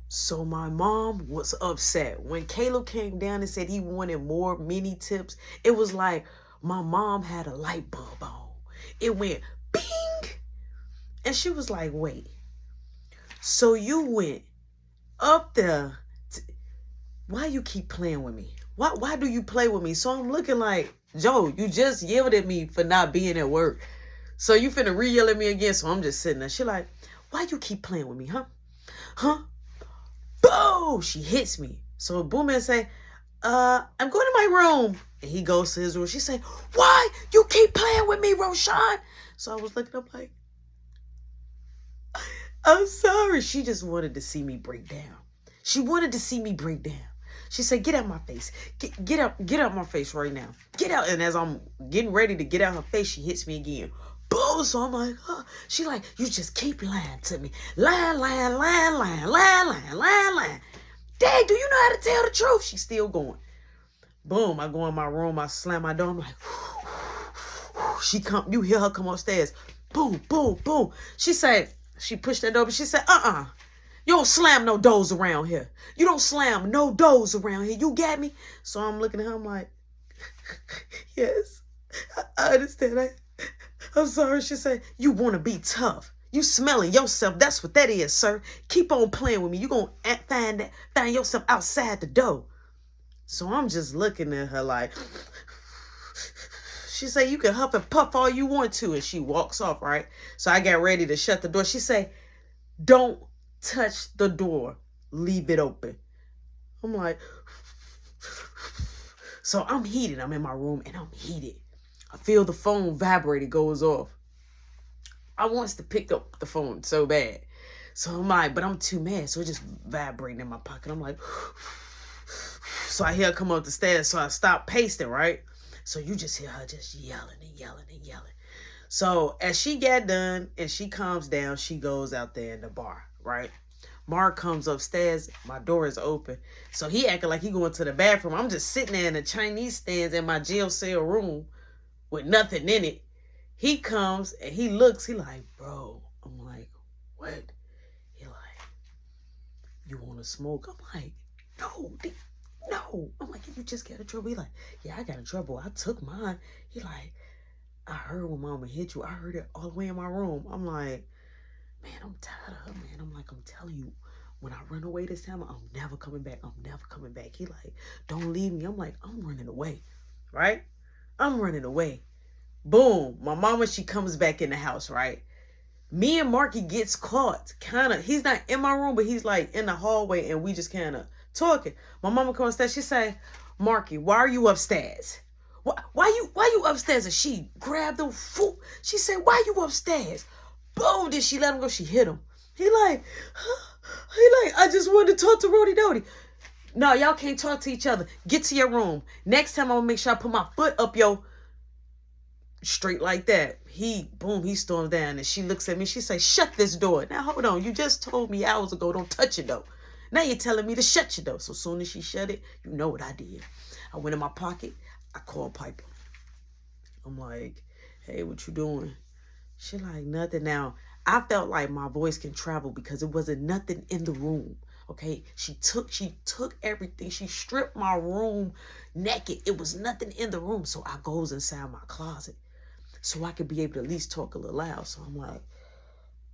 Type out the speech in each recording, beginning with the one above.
So my mom was upset. When Caleb came down and said he wanted more mini tips, it was like my mom had a light bulb on. It went bing. And she was like, wait, so you went up there. Why you keep playing with me? Why do you play with me? So I'm looking like, Joe, you just yelled at me for not being at work. So you finna re-yell at me again. So I'm just sitting there. She like, why you keep playing with me, huh? Huh? Boom! She hits me. So Boom say, I'm going to my room. And he goes to his room. She say, why you keep playing with me, Roshan? So I was looking up like, I'm sorry. She just wanted to see me break down. She wanted to see me break down. She said, get out my face. Get out my face right now. Get out. And as I'm getting ready to get out her face, she hits me again. Boom. So I'm like, huh. She like, you just keep lying to me. Lying. Dad, do you know how to tell the truth? She's still going. Boom. I go in my room. I slam my door. I'm like, you hear her come upstairs. Boom, boom, boom. She said, she pushed that door, but she said, you don't slam no doors around here. You don't slam no doors around here. You got me? So I'm looking at her. I'm like, yes, I understand. I'm sorry. She said, you want to be tough. You smelling yourself. That's what that is, sir. Keep on playing with me. You going to find yourself outside the door. So I'm just looking at her like, she said, you can huff and puff all you want to. And she walks off, right? So I got ready to shut the door. She said, don't touch the door. Leave it open. I'm like, so I'm heated. I'm in my room and I'm heated. I feel the phone vibrate. It goes off. I wants to pick up the phone so bad. So I'm like, but I'm too mad. So it just vibrating in my pocket. I'm like, so I hear her come up the stairs. So I stop pacing, right? So you just hear her just yelling and yelling and yelling. So as she got done and she calms down, she goes out there in the bar, right? Mark comes upstairs. My door is open. So he acting like he going to the bathroom. I'm just sitting there in the Chinese stands in my jail cell room with nothing in it. He comes and he looks. He like, bro. I'm like, what? He like, you want to smoke? I'm like, no. I'm like, you just got in trouble. He like, yeah, I got in trouble. I took mine. He like, I heard when mama hit you. I heard it all the way in my room. I'm like, man, I'm tired of her, man. I'm like, I'm telling you, when I run away this time, I'm never coming back. I'm never coming back. He like, don't leave me. I'm like, I'm running away, right? I'm running away. Boom. My mama, she comes back in the house, right? Me and Marky gets caught. Kind of, he's not in my room, but he's like in the hallway and we just kind of talking. My mama comes upstairs. She say, Marky, why are you upstairs? Why you upstairs? And she grabbed him. She said, why you upstairs? Boom, did she let him go? She hit him. He like, I just wanted to talk to Rody Dodie. No, y'all can't talk to each other. Get to your room. Next time I'm gonna make sure I put my foot up your straight like that. He stormed down and she looks at me. She say, shut this door. Now hold on. You just told me hours ago don't touch it though. Now you're telling me to shut your door. So soon as she shut it, you know what I did. I went in my pocket. I called Piper. I'm like, hey, what you doing? She like, nothing. Now, I felt like my voice can travel because it wasn't nothing in the room. Okay, she took everything. She stripped my room naked. It was nothing in the room. So I goes inside my closet so I could be able to at least talk a little loud. So I'm like,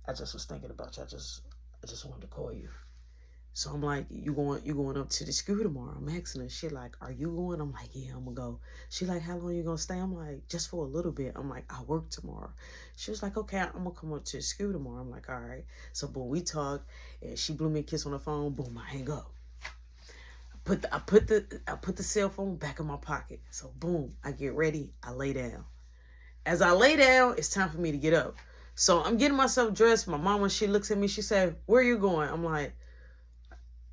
I just was thinking about you. I just wanted to call you. So I'm like, you going up to the school tomorrow? I'm asking her. She like, are you going? I'm like, yeah, I'm gonna go. She like, how long you gonna stay? I'm like, just for a little bit. I'm like, I work tomorrow. She was like, okay, I'm gonna come up to the school tomorrow. I'm like, all right. So boom, we talk, and she blew me a kiss on the phone. Boom, I hang up. I put the cell phone back in my pocket. So boom, I get ready. I lay down. As I lay down, it's time for me to get up. So I'm getting myself dressed. My mama, she looks at me. She said, where are you going? I'm like,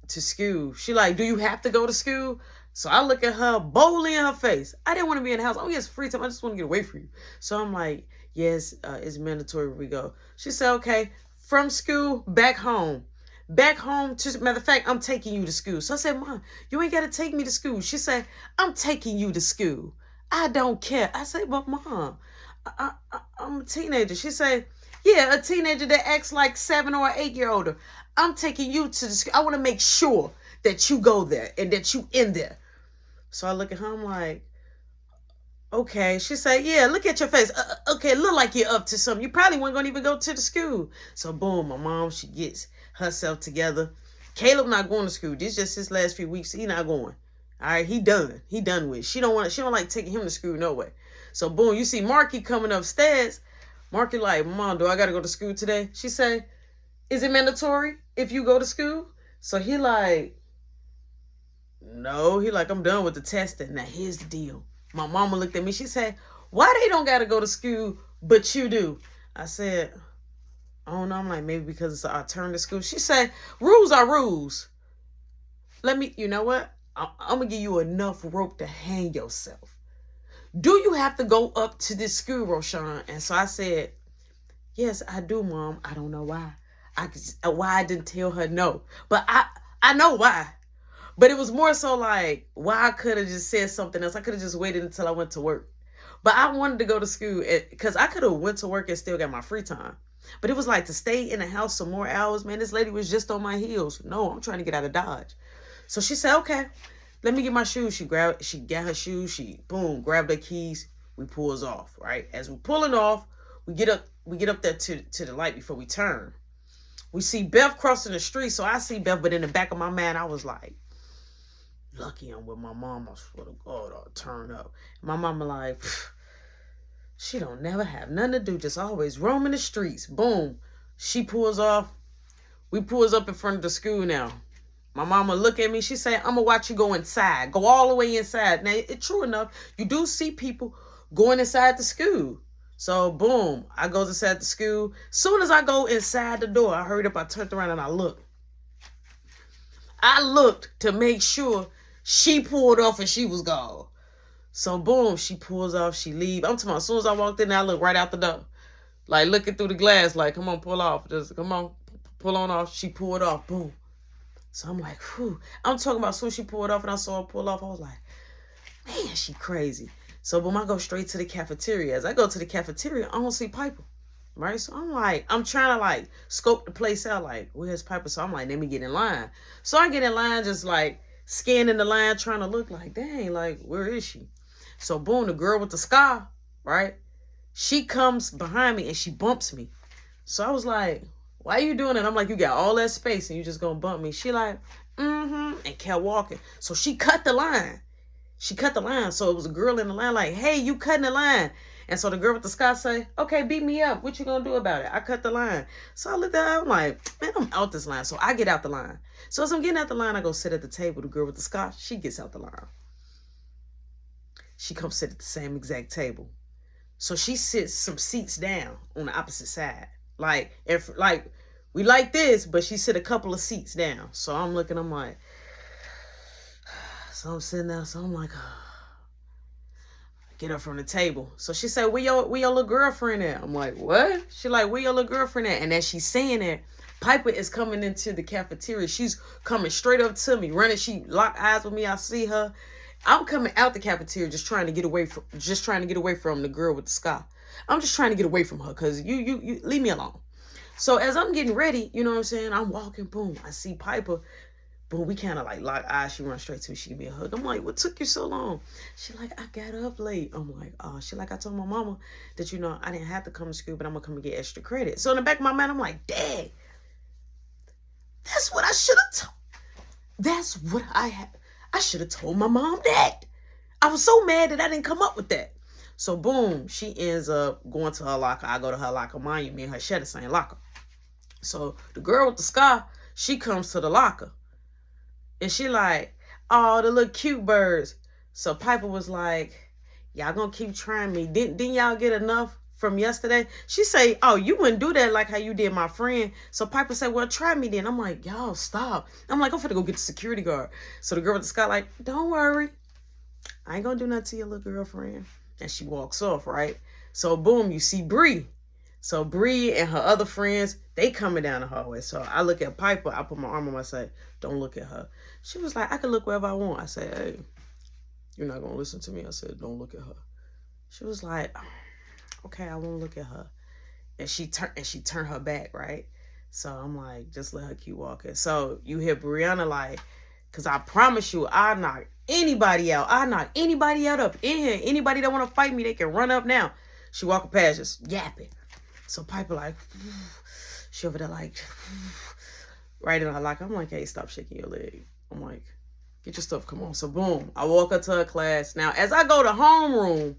to school. She like, do you have to go to school? So I look at her boldly in her face. I didn't want to be in the house. Oh, yes, free time. I just want to get away from you. So I'm like, yes, it's mandatory we go. She said, okay, from school, back home. Back home, matter of fact, I'm taking you to school. So I said, Mom, you ain't got to take me to school. She said, I'm taking you to school. I don't care. I said, but Mom, I'm a teenager. She said, yeah, a teenager that acts like 7 or 8 year older. I'm taking you to the school. I want to make sure that you go there and that you in there. So I look at her, I'm like, okay. She said, yeah, look at your face. Okay, look like you're up to something. You probably weren't going to even go to the school. So boom, my mom, she gets herself together. Caleb not going to school. This just his last few weeks. He not going. All right, he done. He done with. She don't like taking him to school no way. So boom, you see Marky coming upstairs. Marky like, Mom, do I got to go to school today? She say, is it mandatory if you go to school? So he like, no. He like, I'm done with the testing. Now here's the deal. My mama looked at me. She said, why they don't got to go to school, but you do? I said, I don't know. I'm like, maybe because it's our turn to school. She said, rules are rules. You know what? I'm going to give you enough rope to hang yourself. Do you have to go up to this school, Roshan? And so I said, yes, I do, Mom. I don't know why. Why I didn't tell her no. But I know why. But it was more so like, why I could have just said something else. I could have just waited until I went to work. But I wanted to go to school because I could have went to work and still got my free time. But it was like to stay in the house some more hours. Man, this lady was just on my heels. No, I'm trying to get out of Dodge. So she said, okay, let me get my shoes. She got her shoes. She, boom, grabbed her keys. We pulls off, right? As we're pulling off, we get up there to the light before we turn. We see Beth crossing the street. So I see Beth, but in the back of my mind, I was like, lucky I'm with my mama. I swear to God, I'll turn up. My mama like, she don't never have nothing to do, just always roaming the streets. Boom. She pulls off. We pulls up in front of the school now. My mama look at me. She say, I'm going to watch you go inside. Go all the way inside. Now, it's true enough. You do see people going inside the school. So, boom. I goes inside the school. Soon as I go inside the door, I hurried up. I turned around and I looked. I looked to make sure she pulled off and she was gone. So, boom. She pulls off. She leave. I'm talking about as soon as I walked in there, I looked right out the door. Like, looking through the glass. Like, come on, pull off. Just, come on, pull on off. She pulled off. Boom. So I'm like, whew. I'm talking about as soon as she pulled off and I saw her pull off, I was like, man, she crazy. So boom, I go straight to the cafeteria. As I go to the cafeteria, I don't see Piper. Right? So I'm trying to like scope the place out, like, where's Piper? So I'm like, let me get in line. So I get in line, just like scanning the line, trying to look like, dang, like, where is she? So boom, the girl with the scar, right? She comes behind me and she bumps me. So I was like, why are you doing it? I'm like, you got all that space and you just gonna bump me. She like, and kept walking. So she cut the line. She cut the line. So it was a girl in the line like, hey, you cutting the line. And so the girl with the scar say, okay, beat me up. What you gonna do about it? I cut the line. So I looked at her, I'm like, man, I'm out this line. So I get out the line. So as I'm getting out the line, I go sit at the table. The girl with the scar, she gets out the line. She comes sit at the same exact table. So she sits some seats down on the opposite side. Like, we like this, but she sit a couple of seats down. So I'm looking, I'm like, so I'm sitting there, so I'm like, get up from the table. So she said, where your little girlfriend at? I'm like, what? She like, where your little girlfriend at? And as she's saying that, Piper is coming into the cafeteria. She's coming straight up to me, running. She locked eyes with me. I see her. I'm coming out the cafeteria, just trying to get away from the girl with the scar. I'm just trying to get away from her because you leave me alone. So as I'm getting ready, you know what I'm saying? I'm walking, boom. I see Piper. Boom, we kind of like lock eyes. She runs straight to me. She give me a hug. I'm like, what took you so long? She like, I got up late. I'm like, oh. She like, I told my mama that, you know, I didn't have to come to school, but I'm going to come and get extra credit. So in the back of my mind, I'm like, Dad, that's what I should have told. That's what I should have told my mom that. I was so mad that I didn't come up with that. So boom, she ends up going to her locker. I go to her locker. Mind you, me and her share the same locker. So the girl with the scar, she comes to the locker. And she like, oh, the little cute birds. So Piper was like, y'all gonna keep trying me. Didn't y'all get enough from yesterday? She say, oh, you wouldn't do that like how you did my friend. So Piper said, well, try me then. I'm like, y'all stop. I'm like, I'm finna go get the security guard. So the girl with the scar like, don't worry. I ain't gonna do nothing to your little girlfriend. And she walks off, right? So boom, you see Bree. So Bree and her other friends, they coming down the hallway. So I look at Piper. I put my arm on her. I say, don't look at her. She was like, I can look wherever I want. I said, hey, you're not going to listen to me. I said, don't look at her. She was like, okay, I won't look at her. And she turned her back, right? So I'm like, just let her keep walking. So you hear Brianna like, because I promise you, I knock anybody out. I knock anybody out up in here. Anybody that want to fight me, they can run up now. She walking past, just yapping. So Piper like, she over there like, right in her lock. I'm like, hey, stop shaking your leg. I'm like, get your stuff, come on. So boom, I walk up to her class. Now, as I go to homeroom,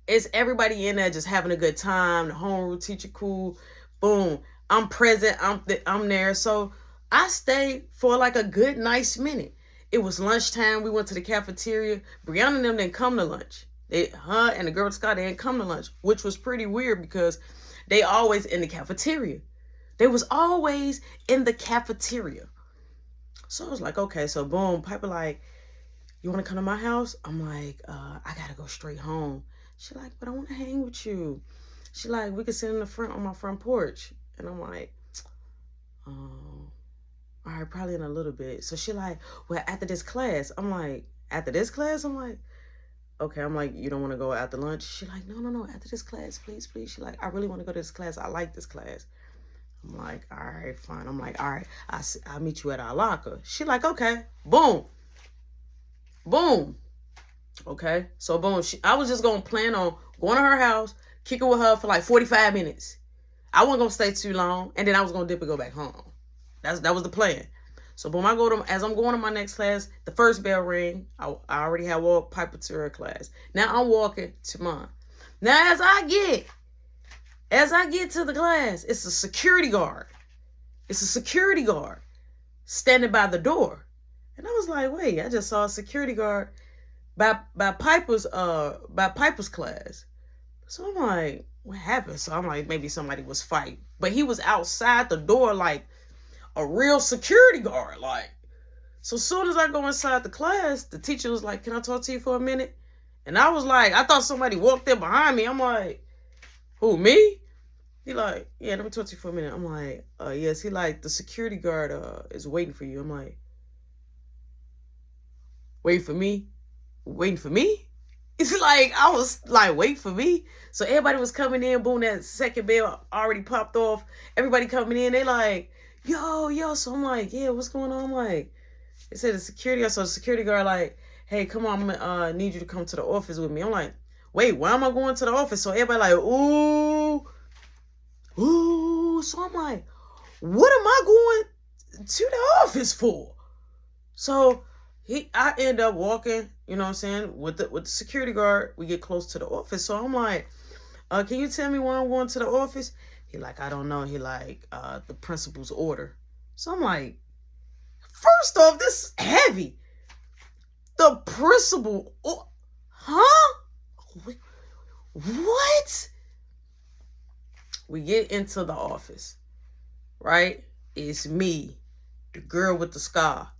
it's everybody in there just having a good time. The homeroom teacher cool. Boom, I'm present. I'm there. So I stayed for like a good, nice minute. It was lunchtime. We went to the cafeteria. Brianna and them didn't come to lunch. Her and the girl with Scott, they didn't come to lunch, which was pretty weird because they always in the cafeteria. They was always in the cafeteria. So I was like, okay. So boom, Piper like, you want to come to my house? I'm like, I got to go straight home. She like, but I want to hang with you. She like, we could sit in the front on my front porch. And I'm like, all right, probably in a little bit. So she like, well, after this class. I'm like, after this class? I'm like, okay. I'm like, you don't want to go after lunch? She like, no. After this class, please. She like, I really want to go to this class. I like this class. I'm like, all right, fine. I'm like, all right, I'll meet you at our locker. She like, okay. Boom. Okay. So boom. I was just going to plan on going to her house, kicking with her for like 45 minutes. I wasn't going to stay too long. And then I was going to dip and go back home. That was the plan. So boom, as I'm going to my next class, the first bell ring. I already had walked Piper to her class. Now I'm walking to mine. Now as I get to the class, it's a security guard. Standing by the door. And I was like, wait, I just saw a security guard by Piper's class. So I'm like, what happened? So I'm like, maybe somebody was fighting. But he was outside the door like a real security guard. Like, so as soon as I go inside the class, the teacher was like, can I talk to you for a minute? And I was like, I thought somebody walked in behind me. I'm like, who, me? He like, yeah, let me talk to you for a minute. I'm like, yes. He like, the security guard is waiting for you. I'm like, waiting for me? It's like, I was like, wait for me? So everybody was coming in. Boom, that second bell already popped off. Everybody coming in. They like, yo. So I'm like, yeah, what's going on? I'm like, they said the security guard. So the security guard like, hey, come on, I'm gonna need you to come to the office with me. I'm like, wait, why am I going to the office? So everybody like, ooh. So I'm like, what am I going to the office for? So I end up walking, you know what I'm saying, with the security guard. We get close to the office. So I'm like, can you tell me why I'm going to the office? He like, I don't know. He like, the principal's order. So I'm like, first off, this is heavy. The principal, huh? What? We get into the office, right? It's me, the girl with the scar,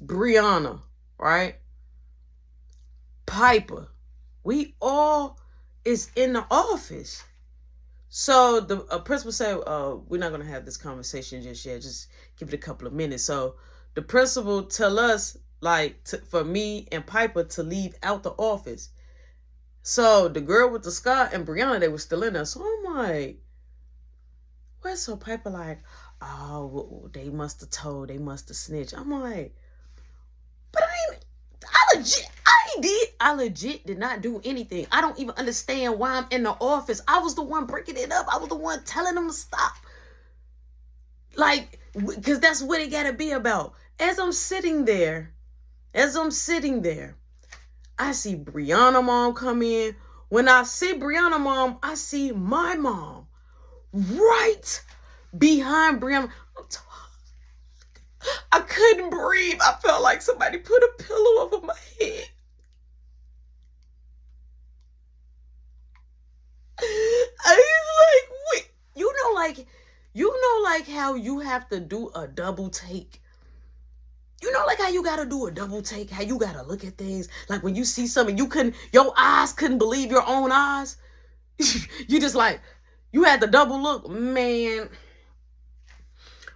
Brianna, right? Piper. We all is in the office. So the principal said, we're not going to have this conversation just yet. Just give it a couple of minutes. So the principal tell us, like, for me and Piper to leave out the office. So the girl with the scar and Brianna, they were still in there. So I'm like, what? So Piper like, oh, they must have told, they must have snitched. I'm like, but I legit did not do anything. I don't even understand why I'm in the office. I was the one breaking it up. I was the one telling them to stop. Like, because that's what it got to be about. As I'm sitting there, I see Brianna mom come in. When I see Brianna mom, I see my mom right behind Brianna. I couldn't breathe. I felt like somebody put a pillow over my head. I was like, wait, you know, like how you have to do a double take. You know, like how you gotta do a double take, how you gotta look at things. Like when you see something, your eyes couldn't believe your own eyes. You just like, you had the double look, man.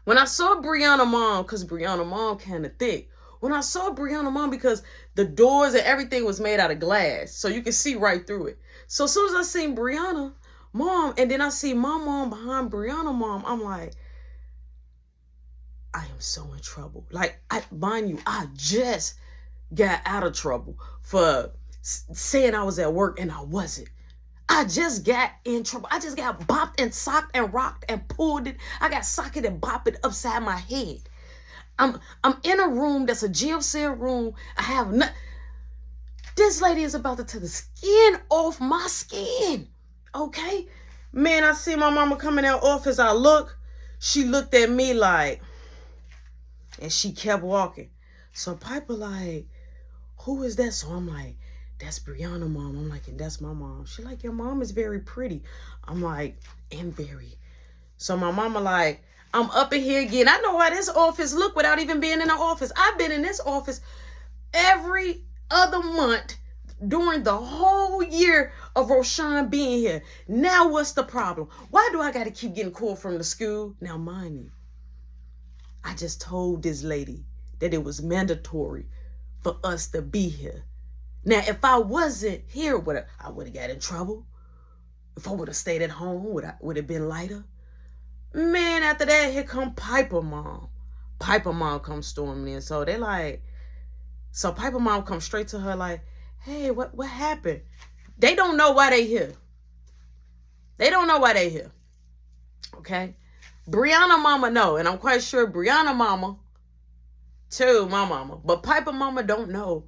When I saw Brianna mom, because Brianna mom kind of thick. When I saw Brianna mom, because the doors and everything was made out of glass, so you can see right through it. So as soon as I seen Brianna, Mom. And then I see my mom behind Brianna mom. I'm like, I am so in trouble. Like, mind you, I just got out of trouble for saying I was at work and I wasn't. I just got in trouble. I just got bopped and socked and rocked and pulled it. I got socked and bopped it upside my head. I'm in a room that's a jail cell room. I have not. This lady is about to tear the skin off my skin. Okay? Man, I see my mama coming out office. I look. She looked at me like, and she kept walking. So Piper like, who is that? So I'm like, that's Brianna mom. I'm like, and that's my mom. She like, your mom is very pretty. I'm like, and very. So my mama like, I'm up in here again. I know why this office look without even being in the office. I've been in this office every other month during the whole year of Roshan being here. Now what's the problem? Why do I got to keep getting called from the school? Now mind you, I just told this lady that it was mandatory for us to be here. Now, if I wasn't here, I would have got in trouble. If I would have stayed at home, would have been lighter. Man, after that, here come Piper mom. Piper mom comes storming in. So they like, so Piper mom comes straight to her like, hey, what happened? They don't know why they here. They don't know why they here. Okay? Brianna mama know, and I'm quite sure Brianna mama, too, my mama. But Piper mama don't know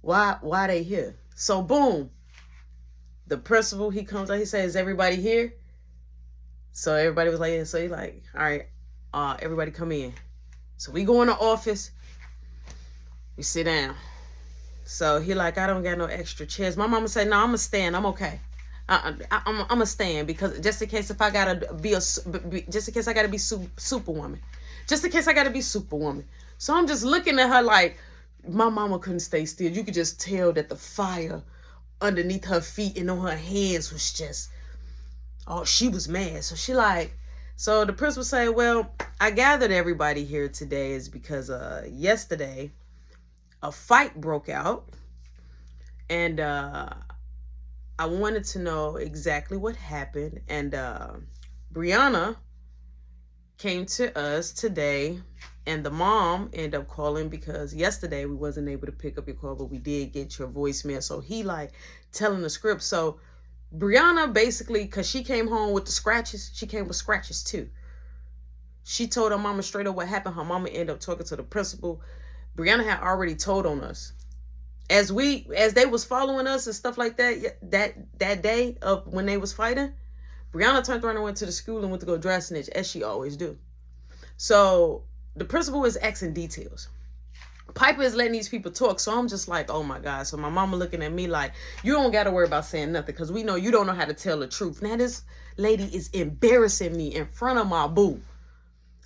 why they here. So boom, the principal, he comes out, he says, is everybody here? So everybody was like, yeah. So he like, all right, everybody come in. So we go in the office, we sit down. So he like, I don't got no extra chairs. My mama said, no, I'm gonna stand, I'm okay. I'm gonna stand, because just in case if I gotta be just in case I gotta be superwoman. Just in case I gotta be superwoman. So I'm just looking at her like, my mama couldn't stay still. You could just tell that the fire underneath her feet and on her hands was just, oh, she was mad. So she like, so the principal said, well, I gathered everybody here today is because yesterday a fight broke out, and I wanted to know exactly what happened. And Brianna came to us today, and the mom ended up calling because yesterday we wasn't able to pick up your call, but we did get your voicemail. So he like telling the script. So Brianna basically, because she came home with the scratches, she came with scratches too. She told her mama straight up what happened. Her mama ended up talking to the principal. Brianna had already told on us. As they was following us and stuff like that day of when they was fighting, Brianna turned around and went to the school and went to go dry snitch, as she always do. So the principal is asking details. Piper is letting these people talk. So I'm just like, oh my God. So my mama looking at me like, you don't got to worry about saying nothing, because we know you don't know how to tell the truth. Now this lady is embarrassing me in front of my boo.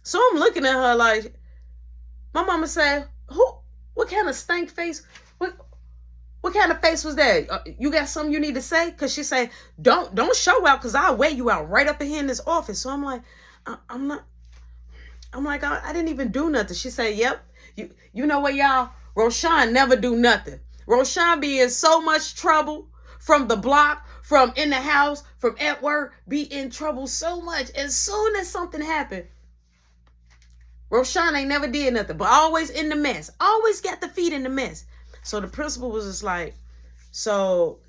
So I'm looking at her like, my mama said, what kind of stank face? What kind of face was that? You got something you need to say? Because she said, don't show out, because I'll weigh you out right up in here in this office. So I'm like, I didn't even do nothing. She said, yep. You know what, y'all? Roshan never do nothing. Roshan be in so much trouble from the block, from in the house, from at work, be in trouble so much. As soon as something happened, Roshan ain't never did nothing, but always in the mess. Always got the feet in the mess. So the principal was just like, so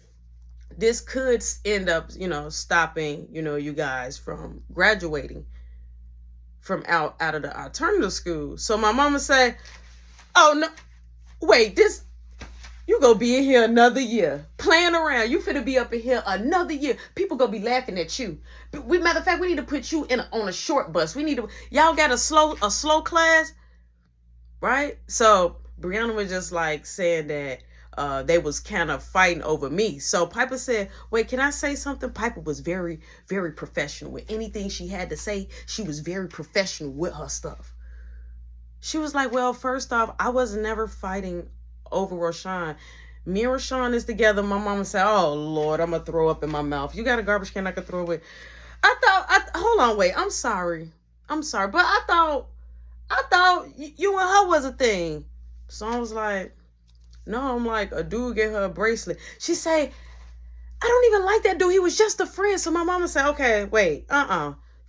this could end up, stopping, you guys from graduating from out of the alternative school. So my mama said, oh no, wait, you gonna be in here another year playing around. You finna be up in here another year. People gonna be laughing at you. Matter of fact, we need to put you on a short bus. Y'all got a slow class, right? So Brianna was just like saying that they was kind of fighting over me. So Piper said, wait, can I say something? Piper was very, very professional with anything she had to say. She was very professional with her stuff. She was like, well, first off, I was never fighting over Roshan. Me and Roshan is together. My mama said, oh Lord, I'm gonna throw up in my mouth. You got a garbage can I could throw away? Hold on, wait, I'm sorry. But I thought you and her was a thing. So I was like, no, I'm like, a dude get her a bracelet. She say, I don't even like that dude. He was just a friend. So my mama said, okay, wait,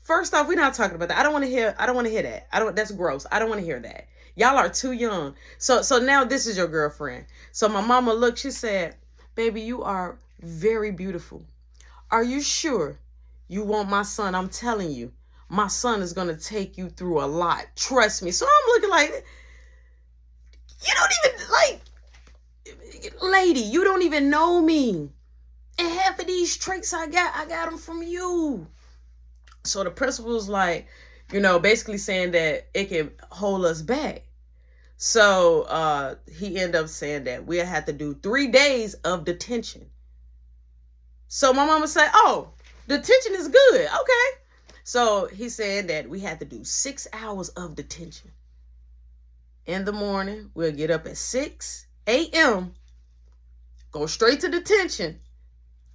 First off, we're not talking about that. I don't want to hear that. That's gross. I don't want to hear that. Y'all are too young. So now this is your girlfriend. So my mama looked, she said, baby, you are very beautiful. Are you sure you want my son? I'm telling you, my son is going to take you through a lot. Trust me. So I'm looking like, you don't even lady, you don't even know me. And half of these tricks I got them from you. So the principal was like, basically saying that it can hold us back. So he ended up saying that we'll have to do 3 days of detention. So my mama said, oh, detention is good. Okay. So he said that we had to do 6 hours of detention. In the morning, we'll get up at 6 a.m., go straight to detention,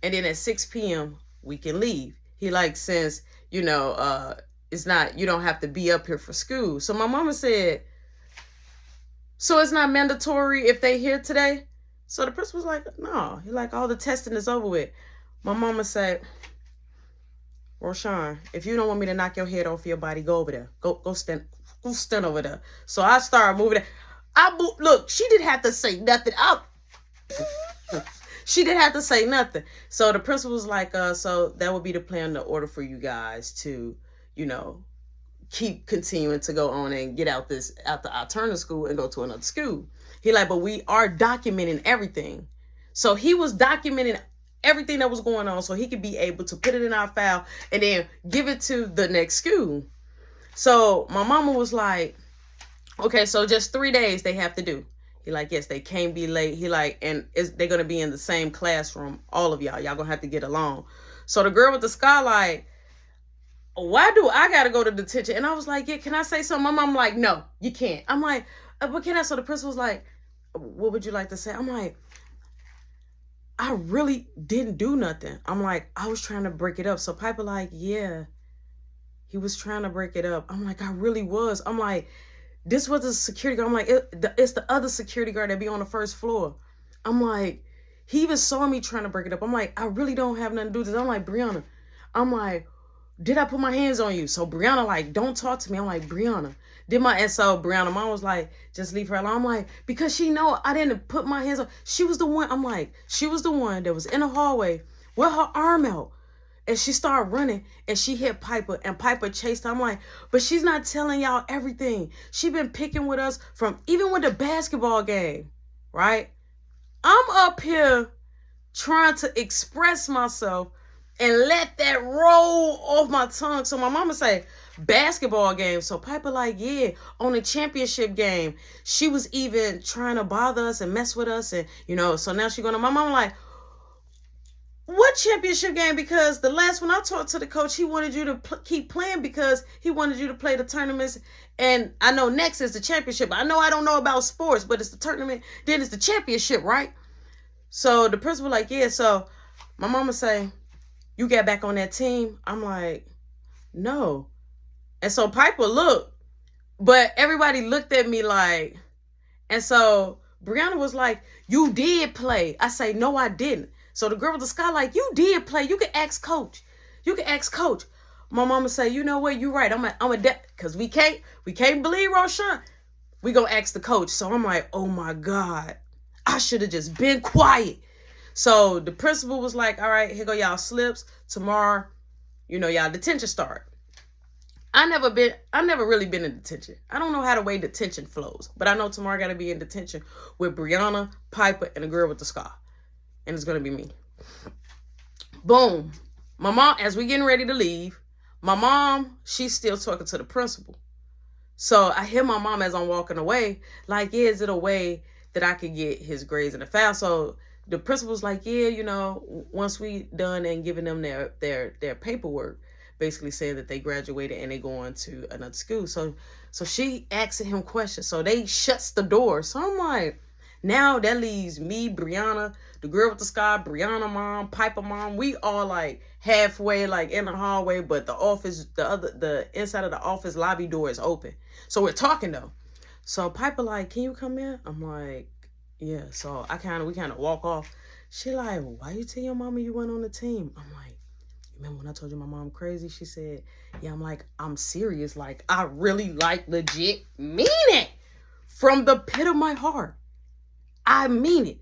and then at 6 p.m., we can leave. He like, since, it's not, you don't have to be up here for school. So my mama said, so it's not mandatory if they here today? So the principal was like, no. He like, all the testing is over with. My mama said, Roshan, if you don't want me to knock your head off your body, go over there. Go stand over there. So I started moving. Look, she didn't have to say nothing. She didn't have to say nothing. So the principal was like, so that would be the plan, the order for you guys to, keep continuing to go on and get out the alternative school and go to another school. He like, but we are documenting everything. So he was documenting everything that was going on so he could be able to put it in our file and then give it to the next school. So my mama was like, okay, so just 3 days they have to do. He like, yes, they can't be late. He like, and they're going to be in the same classroom, all of y'all. Y'all going to have to get along. So the girl with the sky like, why do I got to go to detention? And I was like, yeah, can I say something? My mom like, no, you can't. I'm like, what can I? So the principal was like, what would you like to say? I'm like, I really didn't do nothing. I'm like, I was trying to break it up. So Piper like, yeah, he was trying to break it up. I'm like, I really was. I'm like, this was a security guard. I'm like, it's the other security guard that be on the first floor. I'm like, he even saw me trying to break it up. I'm like, I really don't have nothing to do with this. I'm like, Brianna, I'm like, did I put my hands on you? So Brianna like, don't talk to me. I'm like, Brianna, and so Brianna, mom was like, just leave her alone. I'm like, because she know I didn't put my hands on. She was the one. I'm like, she was the one that was in the hallway with her arm out. And she started running and she hit Piper and Piper chased her. I'm like, but she's not telling y'all everything. She been picking with us from even with the basketball game, right? I'm up here trying to express myself and let that roll off my tongue. So my mama say, basketball game. So Piper like, yeah, on the championship game, she was even trying to bother us and mess with us. And, so now she going to, my mama like, what championship game? Because the last one I talked to the coach, he wanted you to keep playing because he wanted you to play the tournaments. And I know next is the championship. I don't know about sports, but it's the tournament. Then it's the championship, right? So the principal like, yeah. So my mama say, you got back on that team? I'm like, no. And so Piper looked, but everybody looked at me like, and so Brianna was like, you did play. I say, no, I didn't. So the girl with the sky like, you did play. You can ask coach. My mama say, you know what? You're right. I'm a because we can't believe Roshan. We gonna ask the coach. So I'm like, oh my God, I should have just been quiet. So the principal was like, all right, here go y'all slips. Tomorrow, y'all detention start. I never really been in detention. I don't know how the way detention flows, but I know tomorrow I gotta be in detention with Brianna, Piper, and the girl with the scar. And it's going to be me. Boom. My mom, as we getting ready to leave, my mom, she's still talking to the principal. So I hear my mom as I'm walking away, like, yeah, is it a way that I could get his grades in the file? So the principal's like, yeah, once we done and giving them their paperwork, basically saying that they graduated and they going to another school. So she asking him questions. So they shuts the door. So I'm like, now that leaves me, Brianna, the girl with the sky, Brianna mom, Piper mom. We all like halfway like in the hallway, but the office, the inside of the office lobby door is open. So we're talking though. So Piper like, can you come in? I'm like, yeah. So we kind of walk off She like, why you tell your mama you went on the team? I'm like, remember when I told you my mom crazy? She said, yeah. I'm like, I'm serious. Like, I really like legit mean it from the pit of my heart. I mean it.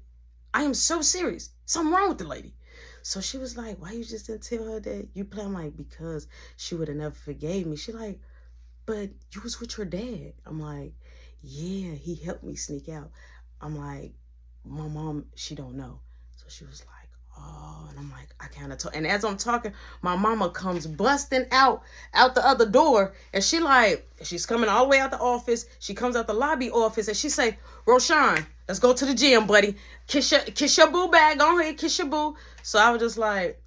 I am so serious. Something wrong with the lady. So she was like, why you just didn't tell her that you play? I'm like, because she would have never forgave me. She like, but you was with your dad. I'm like, yeah, he helped me sneak out. I'm like, my mom, she don't know. So she was like, oh, and I'm like, I kind of talk. And as I'm talking, my mama comes busting out the other door. And she like, she's coming all the way out the office. She comes out the lobby office and she say, Roshan, let's go to the gym, buddy. Kiss your boo bag. Go ahead, kiss your boo. So I was just like,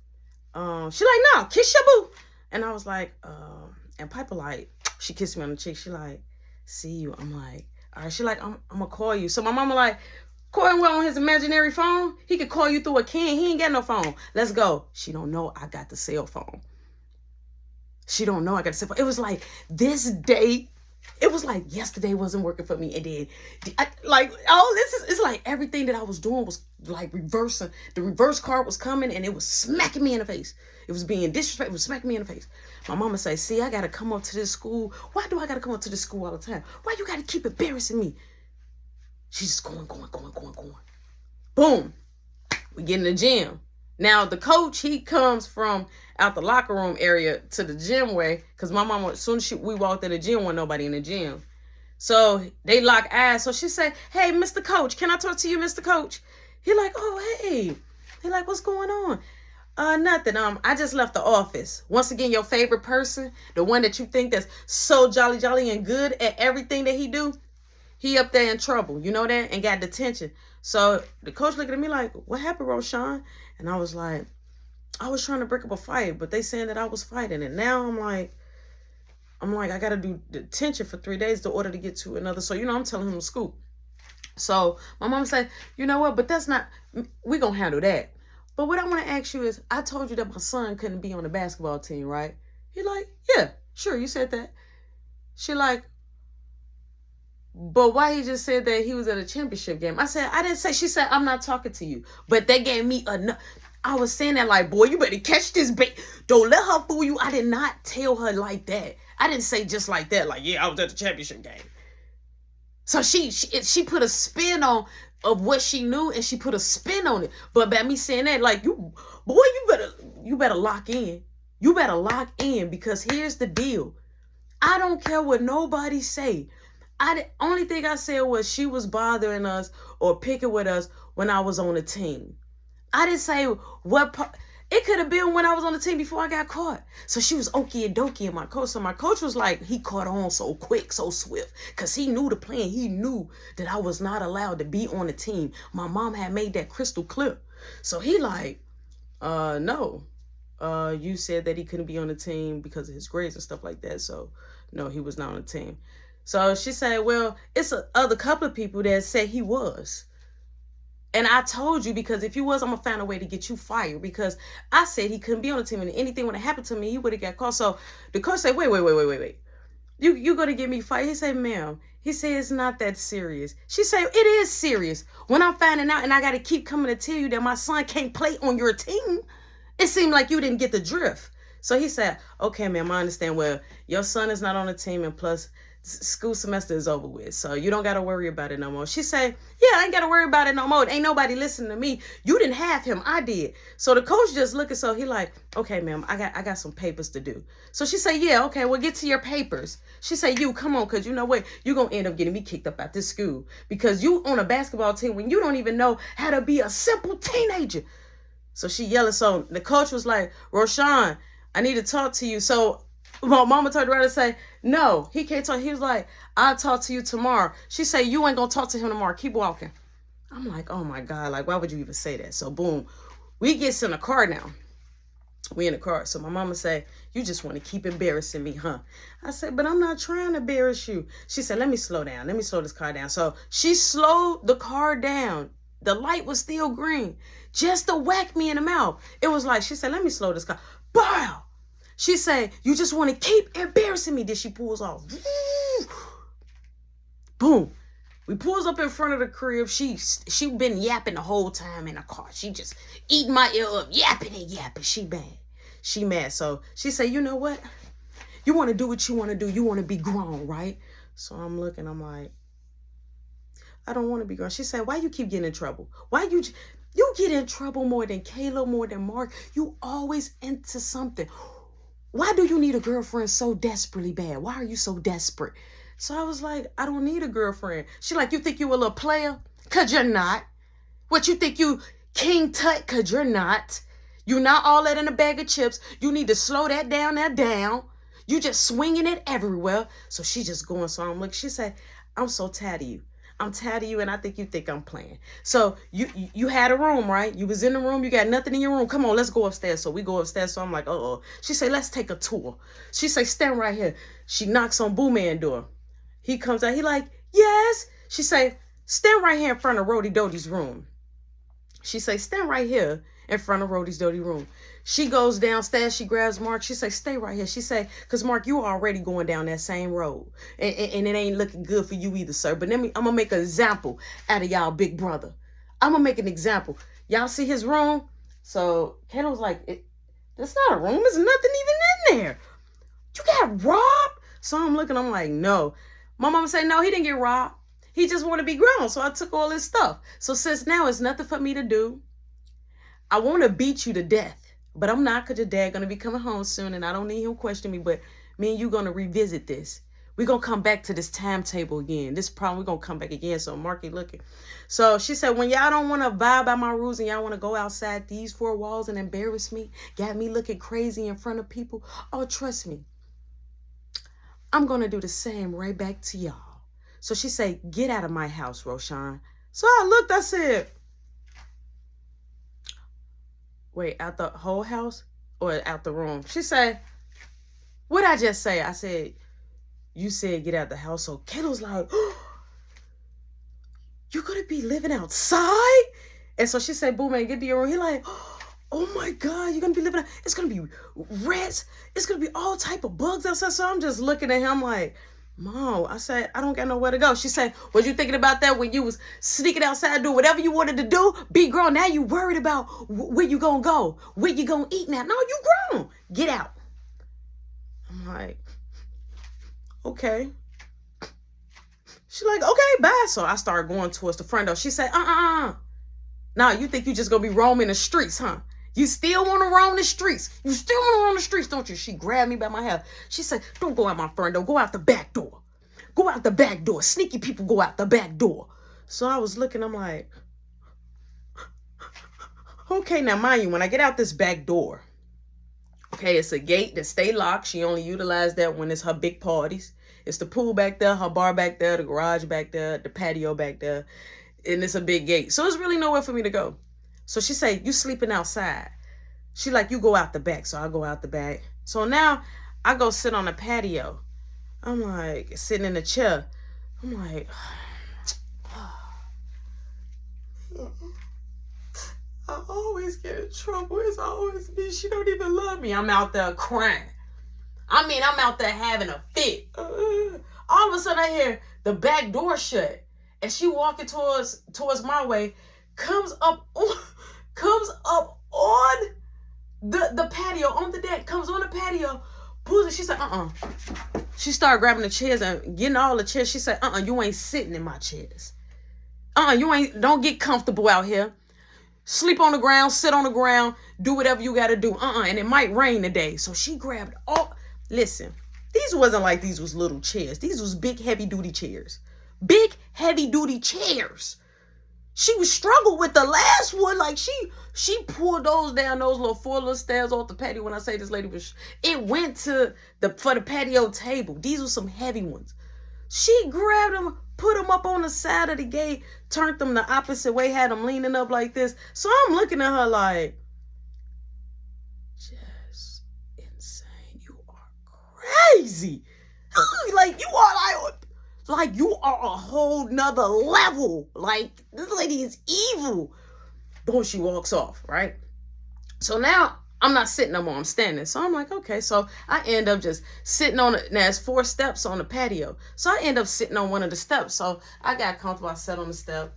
she like, no, kiss your boo. And I was like, and Piper like, she kissed me on the cheek. She like, see you. I'm like, all right. She like, I'm gonna call you. So my mama like, Cornwell on his imaginary phone, he could call you through a can. He ain't got no phone. Let's go. She don't know I got the cell phone. She don't know I got the cell phone. It was like this day. It was like yesterday wasn't working for me. And then it's like everything that I was doing was like reversing. The reverse card was coming and it was smacking me in the face. It was being disrespectful. It was smacking me in the face. My mama say, see, I got to come up to this school. Why do I got to come up to this school all the time? Why you got to keep embarrassing me? She's just going. Boom. We get in the gym. Now, the coach, he comes from out the locker room area to the gym way. Because my mama, as soon as we walked in the gym, wasn't nobody in the gym. So they lock eyes. So she said, hey, Mr. Coach, can I talk to you, Mr. Coach? He like, oh, hey. He like, what's going on? Nothing. I just left the office. Once again, your favorite person, the one that you think that's so jolly and good at everything that he do, he up there in trouble, you know that, and got detention. So the coach looked at me like, what happened, Roshan? And I was like, I was trying to break up a fight, but they saying that I was fighting. And now I'm like, I got to do detention for 3 days in order to get to another. So, I'm telling him to scoop. So my mom said, you know what, but that's not, we going to handle that. But what I want to ask you is, I told you that my son couldn't be on the basketball team, right? He like, yeah, sure, you said that. She like, but why he just said that he was at a championship game? I said, I didn't say. She said, I'm not talking to you. But they gave me enough. I was saying that like, boy, you better catch this bait. Don't let her fool you. I did not tell her like that. I didn't say just like that. Like, yeah, I was at the championship game. So she put a spin on of what she knew, and she put a spin on it. But by me saying that, like, you better lock in. You better lock in, because here's the deal. I don't care what nobody say. Only thing I said was she was bothering us or picking with us when I was on the team. I didn't say what part. It could have been when I was on the team before I got caught. So she was okie and dokie in my coach. So my coach was like, he caught on so quick, so swift. Because he knew the plan. He knew that I was not allowed to be on the team. My mom had made that crystal clear. So he like, no. You said that he couldn't be on the team because of his grades and stuff like that. So no, he was not on the team. So she said, well, it's a other couple of people that said he was. And I told you, because if you was, I'm going to find a way to get you fired, because I said he couldn't be on the team, and anything would have happened to me, he would have got caught. So the coach said, wait. You going to get me fired? He said, ma'am, he said, it's not that serious. She said, it is serious. When I'm finding out and I got to keep coming to tell you that my son can't play on your team, it seemed like you didn't get the drift. So he said, okay, ma'am, I understand. Well, your son is not on the team, and plus school semester is over with, so you don't got to worry about it no more. She said, yeah, I ain't got to worry about it no more. Ain't nobody listening to me. You didn't have him. I did. So the coach just looking, so he like, okay, ma'am, I got some papers to do. So she said, yeah, okay, well, get to your papers. She said, you, come on, because you know what? You're going to end up getting me kicked up out this school, because you on a basketball team when you don't even know how to be a simple teenager. So she yelling. So the coach was like, Roshan, I need to talk to you. So my mama turned around and say, no, he can't talk. He was like, I'll talk to you tomorrow. She said, you ain't going to talk to him tomorrow. Keep walking. I'm like, oh my God, like, why would you even say that? So boom, we get in the car now. We in the car. So my mama said, you just want to keep embarrassing me, huh? I said, but I'm not trying to embarrass you. She said, let me slow down. Let me slow this car down. So she slowed the car down. The light was still green, just to whack me in the mouth. It was like, she said, let me slow this car. Bow. She said, you just want to keep embarrassing me. Then she pulls off. Boom. We pulls up in front of the crib. She been yapping the whole time in the car. She just eating my ear up, yapping and yapping. She mad. She mad. So she say, you know what? You want to do what you want to do. You want to be grown, right? So I'm looking. I'm like, I don't want to be grown. She said, why you keep getting in trouble? Why you get in trouble more than Kayla, more than Mark? You always into something. Why do you need a girlfriend so desperately bad? Why are you so desperate? So I was like, I don't need a girlfriend. She like, you think you a little player? Because you're not. What, you think you King Tut? Because you're not. You're not all that in a bag of chips. You need to slow that down. You just swinging it everywhere. So she just going, so I'm like, she said, I'm so tired of you. I'm tired of you, and I think you think I'm playing. So you had a room, right? You was in the room. You got nothing in your room. Come on, let's go upstairs. So we go upstairs. So I'm like, uh-oh. She say, let's take a tour. She say, stand right here. She knocks on Boo Man door. He comes out. He like, yes. She say, stand right here in front of Rody Doty's room. She say, stand right here in front of Rody Doty's room. She goes downstairs. She grabs Mark. She say, stay right here. She say, because Mark, you already going down that same road. And it ain't looking good for you either, sir. But I'm going to make an example out of y'all big brother. I'm going to make an example. Y'all see his room? So Kayla was like, that's not a room. There's nothing even in there. You got robbed? So I'm looking. I'm like, no. My mama said, no, he didn't get robbed. He just want to be grown. So I took all his stuff. So since now it's nothing for me to do, I want to beat you to death. But I'm not, because your dad going to be coming home soon, and I don't need him questioning me. But me and you going to revisit this. We're going to come back to this timetable again. This problem, we're going to come back again. So Marky looking. So she said, when y'all don't want to abide by my rules and y'all want to go outside these four walls and embarrass me, got me looking crazy in front of people, oh, trust me, I'm going to do the same right back to y'all. So she said, get out of my house, Roshan. So I looked, I said, wait, out the whole house or out the room? She said, what'd I just say? I said, you said get out the house. So Kayla's like, oh, you're going to be living outside? And so she said, Boo Man, get to your room. He like, oh my God, you're going to be living out. It's going to be rats. It's going to be all type of bugs outside. So I'm just looking at him like, Mom, I said, I don't got nowhere to go. She said, was you thinking about that when you was sneaking outside, doing whatever you wanted to do? Be grown. Now you worried about where you gonna go, where you gonna eat now. No, you grown. Get out. I'm like, okay. She like, okay, bye. So I started going towards the front door. She said, Nah, you think you just gonna be roaming the streets, huh? You still want to roam the streets. You still want to roam the streets, don't you? She grabbed me by my hair. She said, don't go out my front door. Go out the back door. Go out the back door. Sneaky people go out the back door. So I was looking. I'm like, okay, now mind you, when I get out this back door, okay, it's a gate that stay locked. She only utilized that when it's her big parties. It's the pool back there, her bar back there, the garage back there, the patio back there. And it's a big gate. So there's really nowhere for me to go. So she say, you sleeping outside. She like, you go out the back. So I go out the back. So now I go sit on the patio. I'm like, sitting in the chair. I'm like, I always get in trouble. It's always me. She don't even love me. I'm out there crying. I mean, I'm out there having a fit. All of a sudden I hear the back door shut. And she walking towards my way, comes up on the patio, on the deck, comes on the patio, pulls it. She said, She started grabbing the chairs and getting all the chairs. She said, you ain't sitting in my chairs. Don't get comfortable out here. Sleep on the ground, sit on the ground, do whatever you got to do. And it might rain today. So she grabbed listen, these wasn't like these was little chairs. These was big, heavy duty chairs. Big, heavy duty chairs. She was struggled with the last one. Like she pulled those down, those little 4 little stairs off the patio. When I say this lady was, it went to for the patio table. These were some heavy ones. She grabbed them, put them up on the side of the gate, turned them the opposite way, had them leaning up like this. So I'm looking at her like, just insane. You are crazy. Like you are like you are a whole nother level. Like, this lady is evil. Boom, she walks off, right? So now I'm not sitting no more, I'm standing. So I'm like, okay. So I end up just sitting on it. Now it's 4 steps on the patio. So I end up sitting on one of the steps. So I got comfortable. I sat on the step.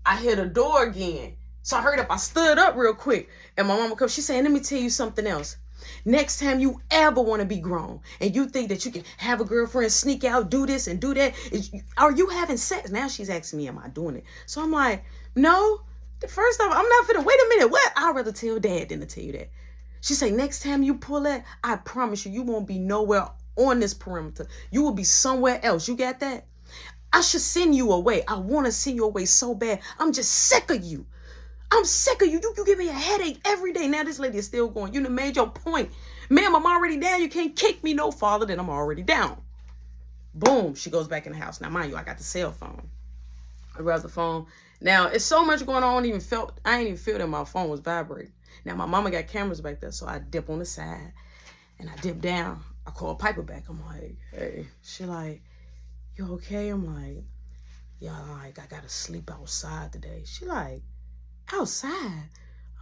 I hear the door again. So I heard up. I stood up real quick. And my mama comes. She saying, let me tell you something else. Next time you ever want to be grown and you think that you can have a girlfriend, sneak out, do this and do that, are you having sex? Now she's asking me, am I doing it? So I'm like, no. The first time, I'm not finna, wait a minute, what? I'd rather tell dad than to tell you that. She say, next time you pull that, I promise you, you won't be nowhere on this perimeter. You will be somewhere else. You got that? I should send you away. I want to send you away so bad. I'm just sick of you. I'm sick of you. You give me a headache every day. Now this lady is still going. You done made your point. Ma'am, I'm already down. You can't kick me no farther than I'm already down. Boom. She goes back in the house. Now, mind you, I got the cell phone. I grab the phone. Now, it's so much going on. I ain't even feel that my phone was vibrating. Now, my mama got cameras back there, so I dip on the side, and I dip down. I call Piper back. I'm like, hey. She like, you okay? I'm like, yeah, like, I got to sleep outside today. She like, outside?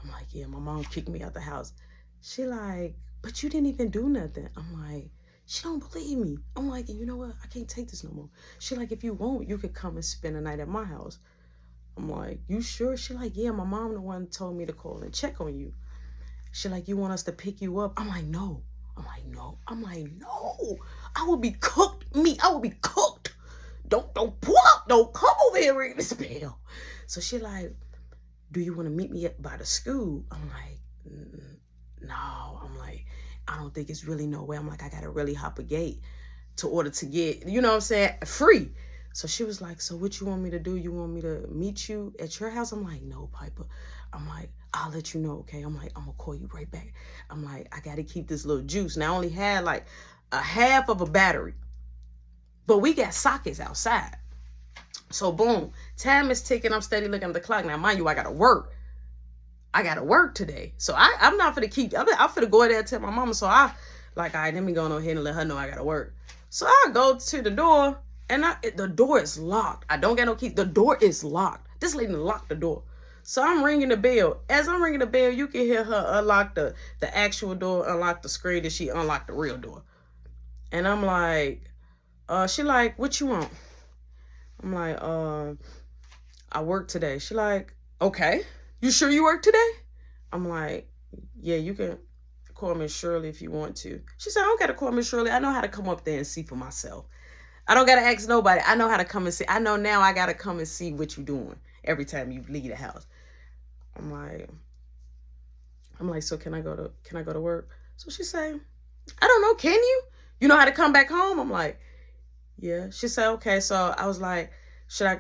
I'm like, yeah, my mom kicked me out the house. She like, but you didn't even do nothing. I'm like, she don't believe me. I'm like, you know what? I can't take this no more. She like, if you want, you could come and spend the night at my house. I'm like, you sure? She like, yeah, my mom the one told me to call and check on you. She like, you want us to pick you up? I'm like, no. I'm like, no. I'm like, no. I will be cooked. I will be cooked. Don't pull up. Don't come over here ring this bell. So she like, do you want to meet me by the school? I'm like, no. I'm like, I don't think it's really no way. I'm like, I got to really hop a gate to order to get, you know what I'm saying, free. So she was like, so what you want me to do? You want me to meet you at your house? I'm like, no, Piper. I'm like, I'll let you know, okay? I'm like, I'm going to call you right back. I'm like, I got to keep this little juice. Now, I only had like a half of a battery. But we got sockets outside. So, boom. Time is ticking. I'm steady looking at the clock. Now, mind you, I got to work. I got to work today. So, I'm not going to keep, I'm going to go in there and tell my mama. So, I like, all right, let me go ahead and let her know I got to work. So, I go to the door. And the door is locked. I don't got no key. The door is locked. This lady locked the door. So I'm ringing the bell. As I'm ringing the bell, you can hear her unlock the actual door, unlock the screen, and she unlocked the real door. And I'm like, she like, what you want? I'm like, I work today. She like, okay. You sure you work today? I'm like, yeah, you can call me Shirley if you want to. She said, I don't got to call me Shirley. I know how to come up there and see for myself. I don't got to ask nobody. I know how to come and see. I know now I got to come and see what you're doing every time you leave the house. I'm like, so can I go to work? So she say, I don't know. Can you? You know how to come back home? I'm like, yeah. She said, okay. So I was like, should I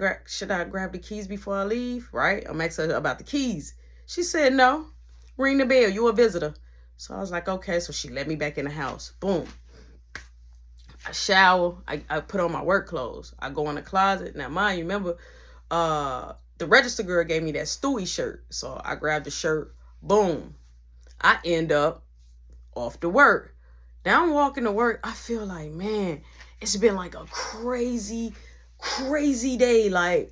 grab the keys before I leave? Right? I'm asking her about the keys. She said, no. Ring the bell. You a visitor. So I was like, okay. So she let me back in the house. Boom. I shower. I put on my work clothes. I go in the closet. Now, mind you, remember, the register girl gave me that Stewie shirt. So I grabbed the shirt. Boom. I end up off to work. Now I'm walking to work. I feel like, man, it's been like a crazy day. Like,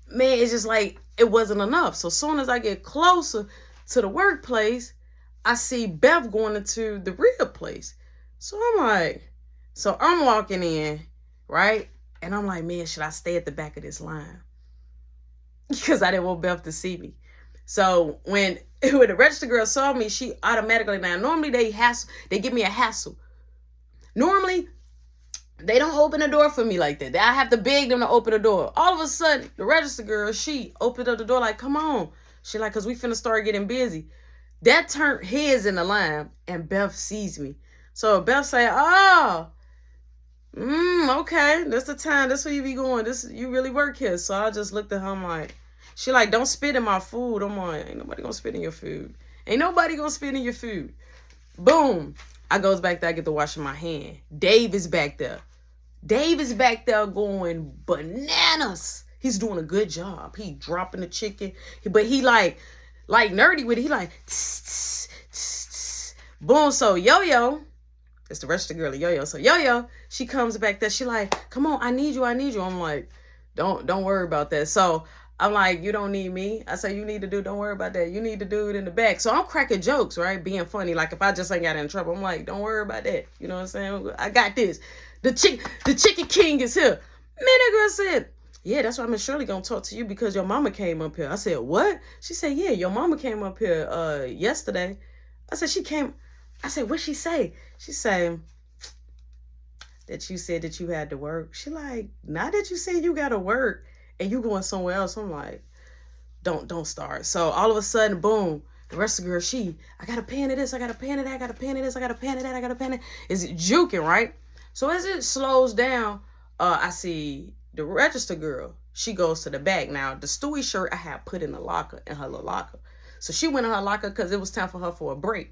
man, it's just like it wasn't enough. So as soon as I get closer to the workplace, I see Beth going into the real place. So I'm like, so I'm walking in, right? And I'm like, man, should I stay at the back of this line? Because I didn't want Beth to see me. So when the register girl saw me, she automatically, now normally they give me a hassle. Normally, they don't open the door for me like that. I have to beg them to open the door. All of a sudden, the register girl, she opened up the door like, come on. She like, because we finna start getting busy. That turned heads in the line, and Beth sees me. So Beth say, oh, okay, that's the time. That's where you be going. You really work here. So I just looked at her. I'm like, she like, don't spit in my food. I'm like, ain't nobody gonna spit in your food. Ain't nobody gonna spit in your food. Boom. I goes back there. I get to washing my hand. Dave is back there. Dave is back there going bananas. He's doing a good job. He dropping the chicken, but he like nerdy with it. He like, tss, tss, tss, tss. Boom. So Yo-Yo. It's the rest of the girl, Yo-Yo. So Yo-Yo, she comes back there. She like, come on, I need you. I'm like, don't worry about that. So I'm like, you don't need me. I say, you need to do, don't worry about that. You need to do it in the back. So I'm cracking jokes, right? Being funny. Like if I just ain't got in trouble, I'm like, don't worry about that. You know what I'm saying? I got this. The Chicken King is here. Man, that girl said, yeah, that's why Miss Shirley gonna talk to you because your mama came up here. I said, what? She said, yeah, your mama came up here yesterday. I said, she came. I said, what'd she say? She said that you said that you had to work. She like, not that you said you gotta work and you going somewhere else. I'm like, don't start. So all of a sudden, boom, the rest of the girl, I got a pan of this, I got a pan of that, I got a pan of this, I got a pan of that, I got a pan of, is it juking, right? So as it slows down, I see the register girl. She goes to the back. Now, the Stewie shirt I had put in the locker, in her little locker. So she went in her locker because it was time for her for a break.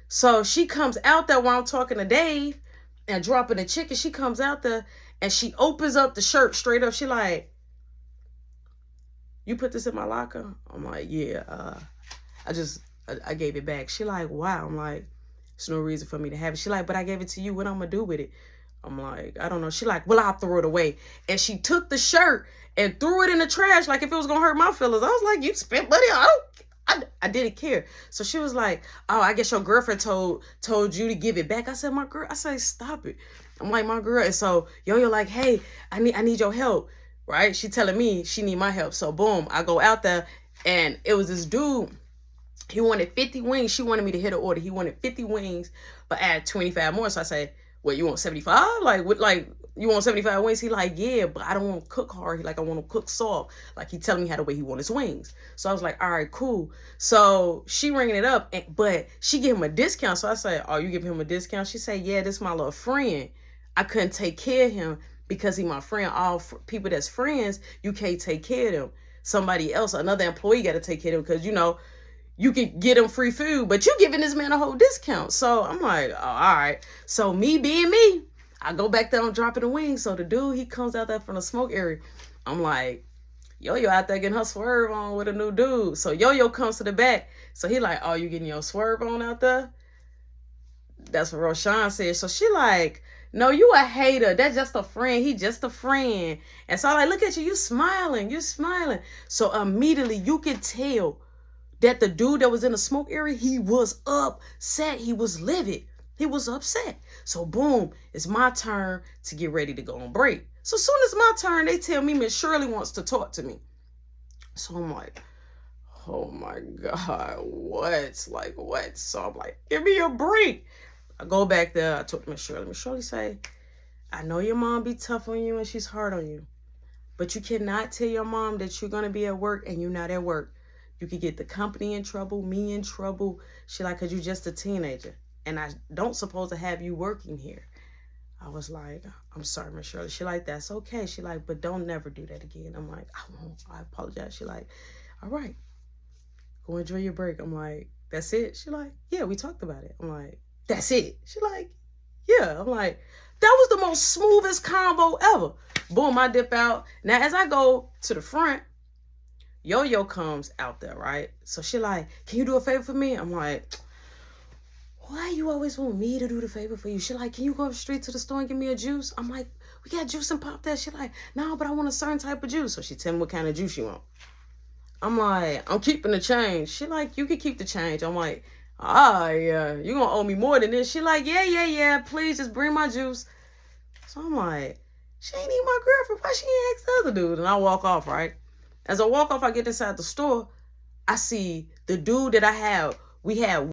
So she comes out there while I'm talking to Dave and dropping the chicken. She comes out there and she opens up the shirt straight up. She like, you put this in my locker? I'm like, yeah. I gave it back. She like, wow. I'm like, there's no reason for me to have it. She like, but I gave it to you. What I'm going to do with it? I'm like, I don't know. She like, well, I'll throw it away. And she took the shirt and threw it in the trash like if it was going to hurt my feelings. I was like, you spent money. I didn't care. So she was like, oh, I guess your girlfriend told you to give it back. I said, my girl, I said, stop it. I'm like, my girl. And so Yo-Yo like, hey, I need your help. Right? She telling me she need my help. So boom, I go out there and it was this dude. He wanted 50 wings. She wanted me to hit an order. He wanted 50 wings, but add 25 more. So I said, what, you want 75? Like, you want 75 wings? He like, yeah, but I don't want to cook hard. He like, I want to cook soft. Like, he telling me how the way he want his wings. So I was like, all right, cool. So she ringing it up, but she gave him a discount. So I said, oh, you give him a discount? She said, yeah, this is my little friend. I couldn't take care of him because he my friend. All people that's friends, you can't take care of them. Somebody else, another employee got to take care of them because, you know, you can get him free food, but you giving this man a whole discount. So I'm like, oh, all right. So me being me, I go back there, I'm dropping the wings. So the dude, he comes out there from the smoke area. I'm like, Yo-Yo out there getting her swerve on with a new dude. So Yo-Yo comes to the back. So he like, oh, you getting your swerve on out there? That's what Roshan said. So she like, no, you a hater. That's just a friend. He just a friend. And so I like, look at you. You smiling. You smiling. So immediately you can tell that the dude that was in the smoke area, he was upset. He was livid. He was upset. So boom, it's my turn to get ready to go on break. So soon as my turn, they tell me Miss Shirley wants to talk to me. So I'm like, oh my God, what? Like what? So I'm like, give me a break. I go back there. I talk to Miss Shirley. Miss Shirley say, I know your mom be tough on you and she's hard on you, but you cannot tell your mom that you're going to be at work and you're not at work. You could get the company in trouble, me in trouble. She like, cause you just a teenager. And I don't supposed to have you working here. I was like, I'm sorry, Miss Shirley. She like, that's okay. She like, but don't never do that again. I'm like, I won't. I apologize. She like, all right, go enjoy your break. I'm like, that's it? She like, yeah, we talked about it. I'm like, that's it? She like, yeah. I'm like, that was the most smoothest combo ever. Boom, I dip out. Now, as I go to the front, Yo-Yo comes out there, right? So she like, can you do a favor for me? I'm like, why you always want me to do the favor for you? She like, can you go straight to the store and give me a juice? I'm like, we got juice and pop that. She like, no, but I want a certain type of juice. So she tell me what kind of juice you want. I'm like, I'm keeping the change. She like, you can keep the change. I'm like, yeah, you gonna owe me more than this. She like, yeah, please just bring my juice. So I'm like, she ain't even my girlfriend. Why she ain't ask the other dude? And I walk off, right? As I walk off, I get inside the store. I see the dude that we had